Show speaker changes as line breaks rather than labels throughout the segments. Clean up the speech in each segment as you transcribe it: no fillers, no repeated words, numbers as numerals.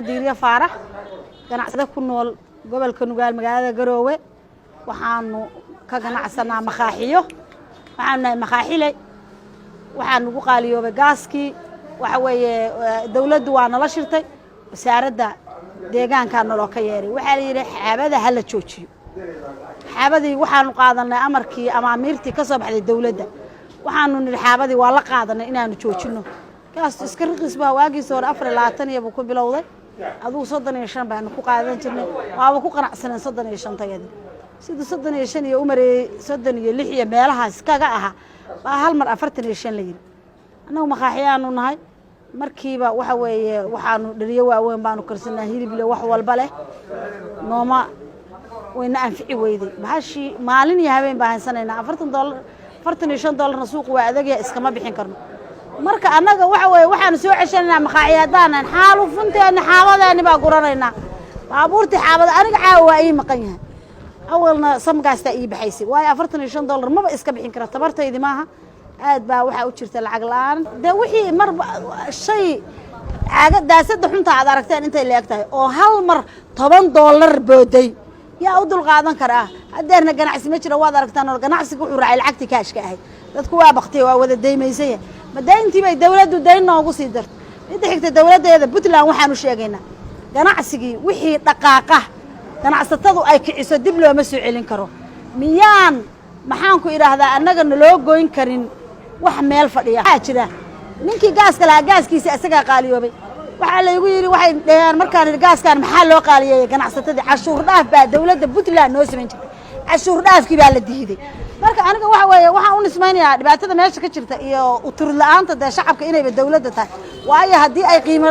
diiriya faarax ganacsada ku nool gobolka Nugaal magaalada Garowe waxaanu ka ganacsanaa makhaxiyo waxaanu makhaxilay waxaanu ugu qaaliyoobay gaaskii waxa weeye dawladdu waa nala shirtay wasaaradda deegaanka naloo ka yeeray waxa la yiri xaabada hala joojiyo xaabadii waxaanu qaadanay amarkii ama amiirtii ka soo baxday dawladda waxaanu niri xaabadii waa la qaadanay inaanu joojino gaas iska riqisba waagii soo 24 iyo ku bilowday aduu 35 baan ku qaadan jirnay waaba ku qanacsanay 35 tayada sida 35 iyo umarey 36 iyo meelahaas kaga aha baa hal mar 45 la yiri anagu makhaxiyaanu nahay markiiba waxa weeye waxaanu dhaliyo waaweyn baanu karsanaa hilib leh wax walba leh nooma wayna anfici weyday baashi maalin iyo habeen baan haysanayna $40 $45 suuq waa adeeg iskama bixin karno marka anaga waxa weeye waxaan soo ceshanaa makhaxiyadaan xaalufunteena xaabadeena baa guranayna baabuurti xaabada aniga caawa ay maqan yahay awalna samgaasta ii baxaysay way $45 maba iska bixin kara tabartaydi maaha aad baa waxa u jirta lacag la'aan wixii mar shay daasada xunta aad aragteen intay leegtahay oo hal mar $10 booday yaa u dul qaadan karaa hadeerna ganacsi ma jiro waad aragtaan oo ganacsigu wuxuu raacay lacagti kaashka ahayd dadku waa baqtay waa wada deymaysay madayntii bay dawladdu dayn noogu sii dartay mid xigta dawladeeda Puntland waxaanu sheegaynaa ganacsigii wixii dhaqaaqa ganacsatadu ay kiciso dib looma soo celin karo miyaan maxaan ku iraahdaa annaga naloo goyn karin wax meel fadhiya jira ninkii gaaska la gaaskiisa asaga qaaliyoobay waxa la igu yiri waxay dhayaan markaan gaaskan maxaa loo qaaliyay ganacsatada cashuur dhaaf baa dawladda Puntland noo sameyn jirtay cashuur dhaafkii baa la diiday marka aniga waxa weeye waxaan u nismaynayaa dhibaatada meesha ka jirta iyo utur la'aanta shacabka inay dawladda tahay waayo hadii ay qiimo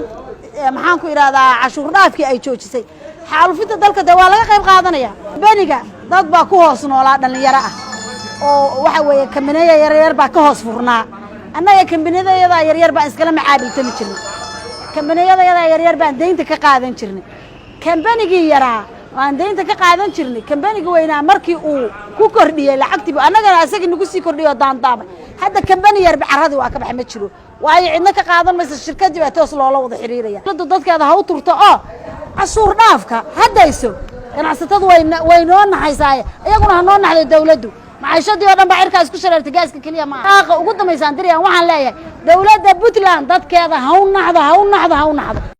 maxaan ku iraahdaa cashuur dhaafkii ay joojisay xaalufinta dalka waa laga qayb qaadanaya baniga dad baa ku hoos noolaa dhalinyaro ah oo waxa weeye kambaniyada yaryar baa ka hoos furnaa annaga kambaniyada yaryar baa iskala macaabiltami jirnay kambaniyada yaryar baan deynta ka qaadan jirnay kambanigii yaraa waan deynta ka qaadan jirnay kambaniga weynaa markii uu ku kordhiyay lacagtii annagana asaga nagu sii kordhiyo daandaamay hadda kambani yar bacaradi waa ka baxay ma jiro waayo cidna ka qaadan mayso shirkadii baa toos loola wada xiriiraya dadkeeda ha u turto oo cashuur dhaafka haddayso ganacsatadu way noo naxaysaa iyaguna ha noo naxdo dawladdu maciishadii oo dhan baa cirkaas ku shareertay gaaska kaliya ma aha ugu dambeysaan diriyaan waxaan leeyahay dawladda Puntland dadkeeda ha u naxdo